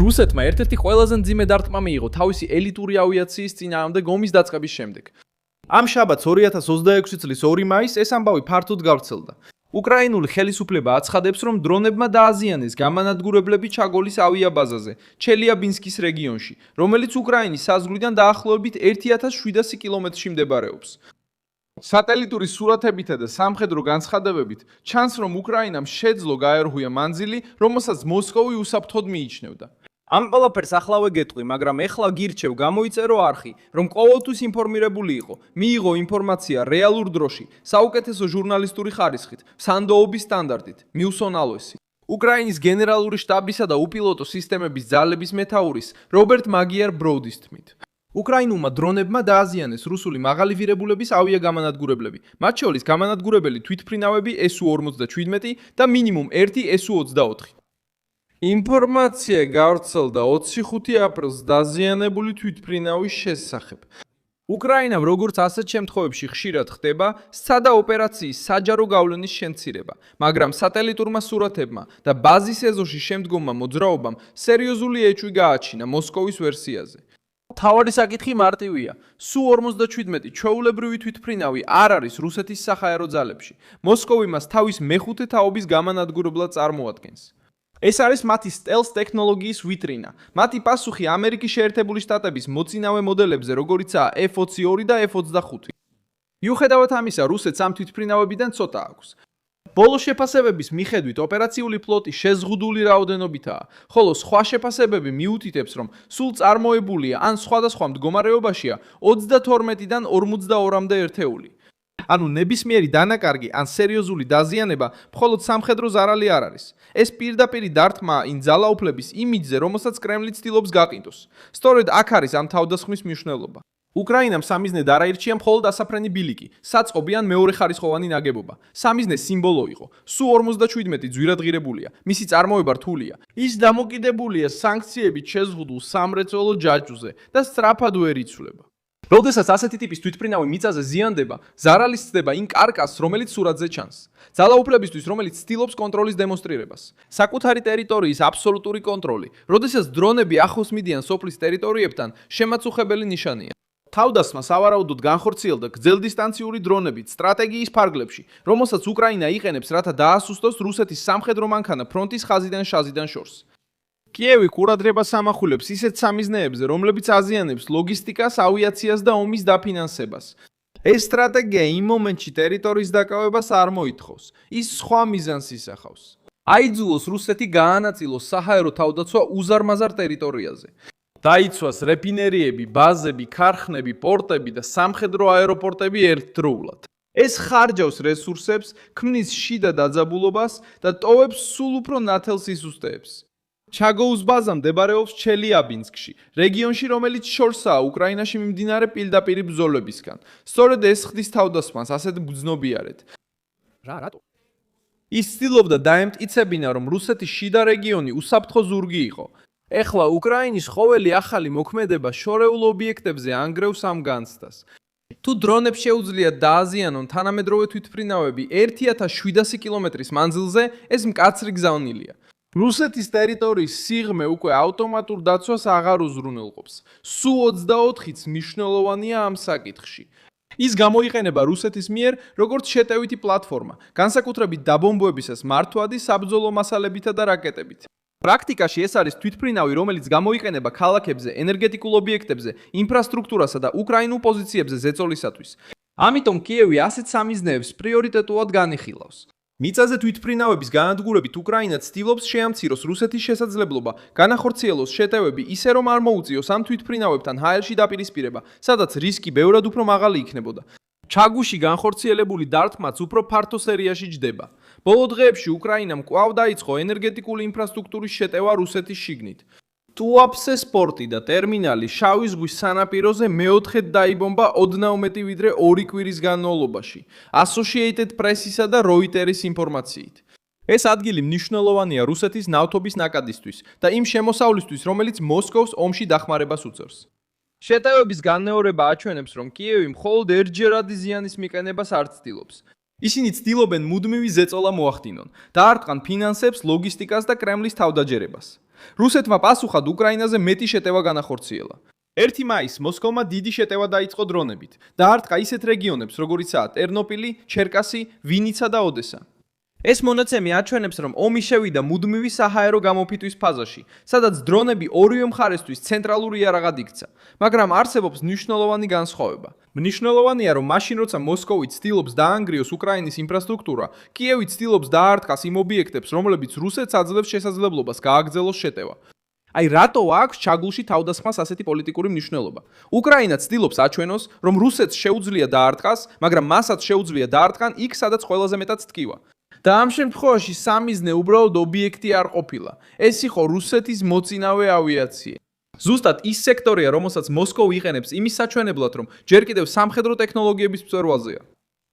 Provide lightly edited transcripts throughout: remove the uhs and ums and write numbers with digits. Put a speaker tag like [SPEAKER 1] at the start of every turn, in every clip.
[SPEAKER 1] რუსეთმა ერთ-ერთი ყველაზე მძიმე დარტყმა მიიღო თავისი ელიტური ავიაციის წინააღმდეგ ომის დაწყების შემდეგ.
[SPEAKER 2] ამ შაბათს 2026 წლის 2 მაისს ეს ამბავი ფართოდ გავრცელდა. უკრაინული ხელისუფლება აცხადებს, რომ დრონებმა დააზიანეს გამანადგურებლები ჩაგოლის ავიაბაზაზე, ჩელიაბინსკის რეგიონში, რომელიც უკრაინის საზღვრიდან დაახლოებით 1700 კილომეტრში მდებარეობს. სატელიტური სურათებითა და სამხედრო განცხადებებით ჩანს, რომ უკრაინამ შეძლო გაერღვია მანძილი, რომელსაც მოსკოვი უსაფრთხოდ მიიჩნევდა.
[SPEAKER 3] ამ ყველაფერსახლავე გეტყვი, მაგრამ ეხლა გირჩევ გამოიწერო არხი, რომ ყოველთვის ინფორმირებული იყო, მიიღო ინფორმაცია რეალურ დროში, საუკეთესო ჟურნალისტური ხარისხით, სანდოობის სტანდარტით, მიუსონალოსი.
[SPEAKER 2] უკრაინის გენერალური შტაბისა და უპილოტო სისტემების ძალების მეთაურის რობერტ მაგიარ ბროუდის თქმით. უკრაინულმა დრონებმა დააზიანეს რუსული მაღალი ვირებულების ავიაგამანადგურებლები, მათ შორის გამანადგურებელი თვითმფრინავები SU-57 და მინიმუმ ერთი SU-24.
[SPEAKER 4] ინფორმაცია გავრცელდა 25 აპრილს დაზიანებული თვითმფრინავის შესახებ.
[SPEAKER 2] უკრაინამ როგორც ასეთ შემთხვევებში ხშირად ხდება, სცადა ოპერაციის საჯარო გავლენის შემცირება, მაგრამ სატელიტურმა სურათებმა და ბაზის ეზოში შემდგომმა მოძრაობამ სერიოზული ეჭვი გააჩინა მოსკოვის ვერსიაზე.
[SPEAKER 1] თავარი საკითხი მარტივია. SU-57 ჩვეულებრივი თვითმფრინავი არ არის რუსეთის საჰაერო ძალებში. მოსკოვი მას თავის მეხუთე თაობის გამანადგურებლად წარმოადგენს.
[SPEAKER 2] ეს არის მათი სტელს ტექნოლოგიის ვიტრინა. მათი პასუხი ამერიკის შეერთებული შტატების მოწინავე მოდელებზე, როგორიცაა F-22 და F-25. მიუხედავად ამისა, რუსეთს ამ თვითმფრინავებიდან ცოტა აქვს. ბოლო შეფასებების მიხედვით ოპერაციული ფლოტი შეზღუდული რაოდენობითაა, ხოლო სხვა შეფასებები მიუთითებს, რომ სულ წარმოებულია ან სხვადასხვა მდგომარეობაშია 32-დან 42-მდე ერთეული. ანუ ნებისმიერი დანაკარგი ან სერიოზული დაზიანება მხოლოდ სამხედრო ზარალი არ არის. ეს პირდაპირი დარტყმაა იმ ძალაუფლების იმიჯზე, რომელსაც კრემლი ცდილობს გაყინოს. სწორედ აქ არის ამ თავდასხმის მნიშვნელობა. უკრაინამ სამიზნედ არ აირჩია მხოლოდ ასაფრენი ბილიკი, საწყობი ან მეორეხარისხოვანი ნაგებობა. სამიზნეს სიმბოლო იყო. SU-57 ძვირადღირებულია, მისი წარმოება რთულია.
[SPEAKER 4] ის დამოკიდებულია სანქციებით შეზღუდულ სამრეწველო ჯაჭვზე და სწრაფად ვერ იცვლება.
[SPEAKER 1] როდესაც ასეთი ტიპის თვითმფრინავი მიწაზე ზიანდება, ზარალი სცდება იმ კარკასს, რომელიც სურათზე ჩანს. ძალაუფლებისთვის, რომელიც ცდილობს კონტროლის დემონსტრირებას. საკუთარი ტერიტორიის აბსოლუტური კონტროლი, როდესაც დრონები ახლოს მიდიან სოფლის ტერიტორიებთან, შემაწუხებელი ნიშანია.
[SPEAKER 2] თავდასხმა სავარაუდოდ განხორციელდა გრძელდისტანციური დრონებით სტრატეგიის ფარგლებში, რომელსაც უკრაინა იყენებს, რათა დაასუსტოს რუსეთის სამხედრო მანქანა ფრონტის ხაზიდან შაზიდან შორს.
[SPEAKER 4] კიევი ყურადღებას ამახვილებს ისეთ სამიზნეებზე, რომლებიც აზიანებს ლოგისტიკას, ავიაციას და ომის დაფინანსებას. ეს სტრატეგია იმ მომენტში ტერიტორიის დაკავებას არ მოითხოვს, ის სხვა მიზანს ისახავს.
[SPEAKER 1] აიძულოს რუსეთი გაანაწილოს საჰაერო თავდაცვა უზარმაზარ ტერიტორიაზე.
[SPEAKER 4] დაიცვას რეფინერიები, ბაზები, ქარხნები, პორტები და სამხედრო აეროპორტები ერთდროულად.
[SPEAKER 2] ეს ხარჯავს რესურსებს, ქმნის შიდა დაძაბულობას და ტოვებს სულ უფრო ნათელ სისუსტეებს. ჩაგოუს ბაზა მდებარეობს ჩელიაბინსკში, რეგიონში, რომელიც შორსაა უკრაინაში მიმდინარე პირდაპირი ბრძოლებისგან. სწორედ ეს ხდის თავდასხმას ასეთ ბრძნობიარედ.
[SPEAKER 1] რატო?
[SPEAKER 2] ის ცდილობდა დაემტკიცებინა, რომ რუსეთის შიდა რეგიონი უსაფრთხო ზურგი იყო.
[SPEAKER 4] ეხლა უკრაინის ყოველი ახალი მოქმედება შორეულ ობიექტებზე ანგრევს ამ განცდას.
[SPEAKER 2] თუ დრონებს შეუძლიათ დააზიანონ თანამედროვე თვითმფრინავები 1700 კილომეტრის მანძილზე, ეს მკაცრი გზავნილია.
[SPEAKER 4] რუსეთის ტერიტორიის სიღრმე უკვე ავტომატურ დაცვას აღარ უზრუნველყოფს. SU-24-იც მნიშვნელოვანია ამ საკითხში.
[SPEAKER 2] ის გამოიყენება რუსეთის მიერ როგორც შეტევითი პლატფორმა, განსაკუთრებით დაბომბვებისას მართვადი საბრძოლო მასალებითა და რაკეტებით. პრაქტიკაში ეს არის თვითმფრინავი, რომელიც გამოიყენება ქალაქებზე, ენერგეტიკულ ობიექტებზე, ინფრასტრუქტურასა და უკრაინულ პოზიციებზე ზეწოლისათვის. ამიტომ კიევი ასეთ სამიზნეებს პრიორიტეტულად განიხილავს. მიწაზე თვითმფრინავების განადგურებით უკრაინა ცდილობს შეამციროს რუსეთის შესაძლებლობა განახორციელოს შეტევები ისე, რომ არ მოუწიოს ამ თვითმფრინავებთან ჰაერში დაპირისპირება, სადაც რისკი ბევრად უფრო მაღალი იქნებოდა. ჩაგუში განხორციელებული დარტყმაც უფრო ფართო სერიაში ჯდება. ბოლო დღეებში უკრაინამ კვლავ დაიწყო ენერგეტიკული ინფრასტრუქტურის შეტევა რუსეთის შიგნით.
[SPEAKER 4] ტუაფსე სპორტი და ტერმინალი შავი ზღვის სანაპიროზე მეოთხედ დაიბომბა ოდნავ მეტი ვიდრე 2 კვირის განმავლობაში, Associated Press-ისა და Reuters ინფორმაციით.
[SPEAKER 2] ეს ადგილი მნიშვნელოვანია რუსეთის ნავთობის ნაკადისთვის და იმ შემოსავლისთვის, რომელიც მოსკოვს ომში დახმარებას უწევს.
[SPEAKER 4] შეტევების განმეორება აჩვენებს, რომ კიევი მხოლოდ ერთჯერადი ზიანის მიყენებას არ ცდილობს.
[SPEAKER 3] ისინი ცდილობენ მუდმივი ზეწოლა მოახდინონ, დაარტყან ფინანსებს, ლოგისტიკას და კრემლის თავდაჯერებას. რუსეთმა პასუხად უკრაინაზე მეტი შეტევა განახორციელა.
[SPEAKER 4] 1 მაისს მოსკოვმა დიდი შეტევა დაიწყო დრონებით. დაარტყა ისეთ რეგიონებს, როგორიცაა ტერნოპილი, ჩერკასი, ვინიცა და ოდესა.
[SPEAKER 3] ეს მონაცემი აჩვენებს, რომ ომი შევიდა მუდმივი საჰაერო გამოფიტვის ფაზაში, სადაც დრონები ორივე მხარესთვის ცენტრალური იარაღად იქცა, მაგრამ არსებობს მნიშვნელოვანი განსხვავება.
[SPEAKER 2] მნიშვნელოვანია, რომ მაშინ როცა მოსკოვი ცდილობს დაანგრიოს უკრაინის ინფრასტრუქტურა, კიევი ცდილობს დაარტყას იმ ობიექტებს, რომლებიც რუსეთს აძლევს შესაძლებლობას გააგრძელოს შეტევა.
[SPEAKER 1] აი რატო აქვს ჩაგულში თავდასხმას ასეთი პოლიტიკური მნიშვნელობა? უკრაინა ცდილობს აჩვენოს, რომ რუსეთს შეუძლია დაარტყას, მაგრამ მასაც შეუძლია დაარტყან იქ, სადაც ყველაზე მეტად ტკივა.
[SPEAKER 2] და ამ შემთხვევაში სამიზნე უბრალოდ ობიექტი არ ყოფილა. ეს იყო რუსეთის მოწინავე ავიაცია.
[SPEAKER 1] ზუსტად ის სექტორია, რომელსაც მოსკოვი იყენებს იმის საჩვენებლად, რომ ჯერ კიდევ სამხედრო ტექნოლოგიების მწვერვალზეა.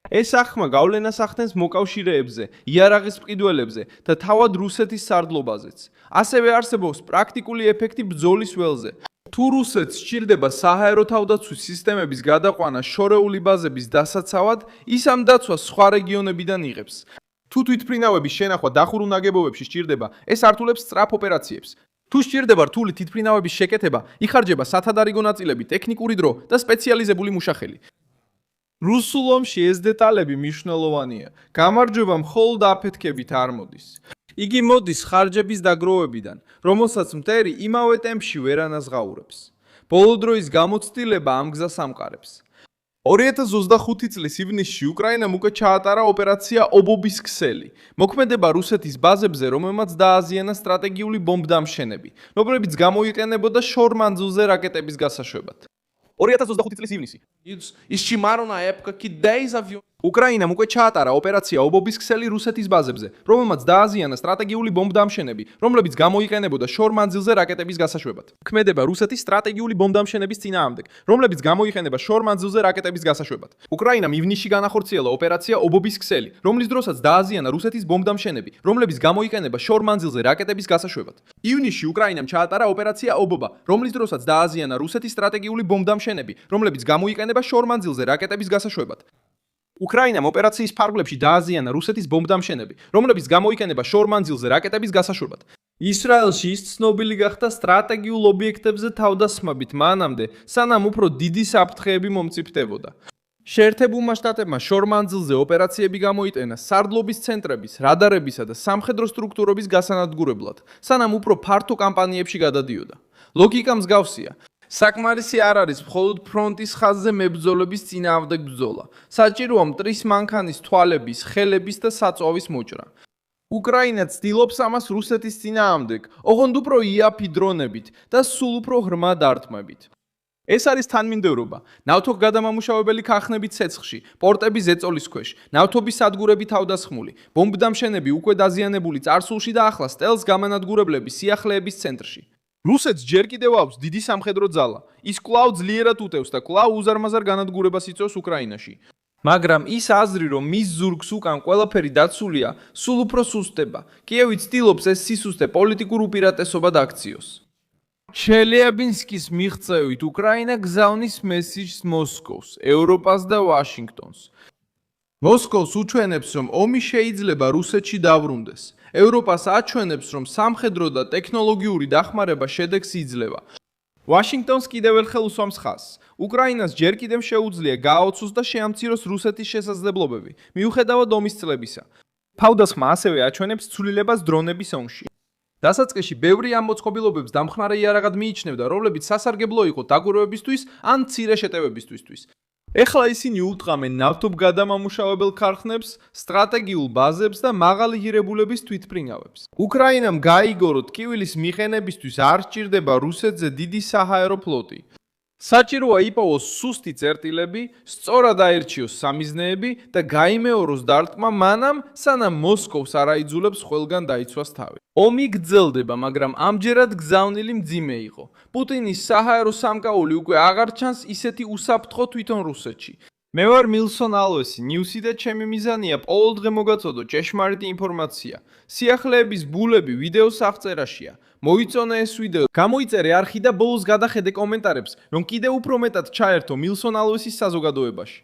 [SPEAKER 4] ეს ახმა გავლენას ახდენს მოკავშირეებზე, იარაღის მყიდველებზე და თავად რუსეთის სარდლობაზეც.
[SPEAKER 2] ასევე არსებობს პრაქტიკული ეფექტი ბრძოლის ველზე. თუ რუსეთს სჭირდება საჰაერო თავდაცვის სისტემების გადაყვანა შორეული ბაზების დასაცავად, ის ამ დაცვას სხვა რეგიონებიდან იღებს.
[SPEAKER 1] თუ თვითმფრინავების შენახვა დახურულ ნაგებობებში სჭირდება, ეს ართულებს სწრაფ ოპერაციებს. თუ სჭირდება რთული თვითმფრინავების შეკეთება, იხარჯება სათადარიგო ნაწილები, ტექნიკური დრო და სპეციალიზებული მუშახელი.
[SPEAKER 2] რუსულ ომში ეს დეტალები მნიშვნელოვანია. გამარჯვება მხოლოდ აფეთქებით არ მოდის. იგი მოდის ხარჯების დაგროვებიდან, რომელსაც მტერი იმავე ტემპში ვერ ანაზღაურებს. ბოლო დროის გამოცდილება ამ გზას ამყარებს. 2025 წლის ივნისში უკრაინამ უკვე ჩაატარა ოპერაცია ობობის ქსელი. მოქმედება რუსეთის ბაზებზე, რომელმაც დააზიანა სტრატეგიული ბომბდამშენები, რომლებიც გამოიყენებოდა შორ-მანძილზე რაკეტების გასაშვებად.
[SPEAKER 1] 2025 წლის ივნისი.
[SPEAKER 2] Estimaram na época que 10 aviões
[SPEAKER 1] უკრაინამ უკვე ჩაატარა ოპერაცია ობობის ქსელი რუსეთის ბაზებზე, რომელმაც დააზიანა სტრატეგიული ბომბდამშენები, რომლებიც გამოიყენებოდა შორ-მანძილზე რაკეტების გასაშვებად. ქმედება რუსეთის სტრატეგიული ბომბდამშენების წინააღმდეგ, რომლებიც გამოიყენება შორ-მანძილზე რაკეტების გასაშვებად. უკრაინამ ივნისში განახორციელა ოპერაცია ობობის ქსელი, რომლის დროსაც დააზიანა რუსეთის ბომბდამშენები, რომლებიც გამოიყენება შორ-მანძილზე რაკეტების გასაშვებად. ივნისში უკრაინამ ჩაატარა ოპერაცია ობობა, რომლის დროსაც დააზიანა რუსეთის სტრატეგიული ბომბდამშენები, რომლებიც გამოიყენება შორ-მანძილზე რაკეტების გასაშვებად. უკრაინამ ოპერაციის ფარგლებში დააზიანა რუსეთის ბომბდამშენები, რომლებიც გამოიყენება შორ-მანძილზე რაკეტების გასაშვებად.
[SPEAKER 2] ისრაელში ის ცნობილი გახდა სტრატეგიულ ობიექტებზე თავდასხმებით მანამდე, სანამ უფრო დიდი საფრთხეები მომწიფდებოდა. შეერთებულმა შტატებმა შორ-მანძილზე ოპერაციები გამოიტანა სარდლობის ცენტრების, რადარებისა და სამხედრო სტრუქტურების გასანადგურებლად, სანამ უფრო ფართო კამპანიებში გადადიოდა. ლოგიკა მსგავსია. საკმარისი არ არის მხოლოდ ფრონტის ხაზზე მებრძოლების წინააღმდეგ ბრძოლა. საჭიროა მტრის მანქანის თვალების, ხელების და საწვავის მოჭრა. უკრაინა ცდილობს ამას რუსეთის წინააღმდეგ, ოღონდ უფრო იაფი დრონებით და სულ უფრო ღრმა დარტყმებით.
[SPEAKER 1] ეს არის თანმიმდევრობა. ნავთობგადამამუშავებელი ქარხნები ცეცხლში, პორტები ზეწოლის ქვეშ, ნავთობის სადგურები თავდასხმული, ბომბდამშენები უკვე დაზიანებული წარსულში და ახლა სტელს გამანადგურებლები სიახლეების ცენტრში.
[SPEAKER 2] რუსეთს ჯერ კიდევ აქვს დიდი სამხედრო ძალა. ის კვლავ ძლიერად უტევს და კვლავ უზარმაზარ განადგურებას იწვევს უკრაინაში. მაგრამ ის აზრი, რომ მის ზურგს უკან ყველაფერი დაცულია, სულ უფრო სუსტდება. კიევი ცდილობს ეს სისუსტე პოლიტიკურ უპირატესობად აქციოს. ჩელიაბინსკის მიღწევით უკრაინა გზავნის მესიჯს მოსკოვს, ევროპას და ვაშინგტონს. მოსკოვს უჩვენებს, რომ ომი შეიძლება რუსეთში დაბრუნდეს. ევროპას აჩვენებს, რომ სამხედრო და ტექნოლოგიური დახმარება შედეგს იძლევა. ვაშინგტონს კიდევ ერთხელ უსვამს ხაზს. უკრაინას ჯერ კიდევ შეუძლია გააოცოს და შეამციროს რუსეთის შესაძლებლობები, მიუხედავად ომის წლებისა.
[SPEAKER 1] თავდასხმა ასევე აჩვენებს ცვლილებას დრონების ომში. დასაწყისში ბევრი ამ მოწყობილობებს დამხნარე იარაღად მიიჩნევდა, რომლებიც სასარგებლო იყო დაკვირვებისთვის ან მცირე შეტევებისთვის.
[SPEAKER 2] ეხლა ისინი უტყამენ ნავთობგადამამუშავებელ ქარხნებს, სტრატეგიულ ბაზებს და მაღალი ღირებულების თვითმფრინავებს. უკრაინამ გაიგო, რომ ტკივილის მიყენებისთვის არ სჭირდება რუსეთზე დიდი საჰაერო ფლოტი. საჭიროა იპოვოს სუსტი წერტილები, სწორად აერჩიოს სამიზნეები და გაიმეოროს დარტყმა მანამ, სანამ მოსკოვს არ აიძულებს ყველგან დაიცვას თავი. ომი გრძელდება, მაგრამ ამჯერად გზავნილი მძიმე იყო. პუტინის საჰაერო სამკაული უკვე აღარ ჩანს ისეთი უსაფრთხო თვითონ რუსეთში. მე ვარ მილსონ ალვესი, ნიუსი და ჩემი მიზანია ყოველდღე მოგაწოდო ჭეშმარიტი ინფორმაცია. სიახლეების ბულები ვიდეოს აღწერაშია. მოიწონე ეს ვიდეო, გამოიწერე არხი და ბოლოს გადახედე კომენტარებს, რომ კიდევ უფრო მეტად ჩაერთო მილსონ ალვესის საზოგადოებაში.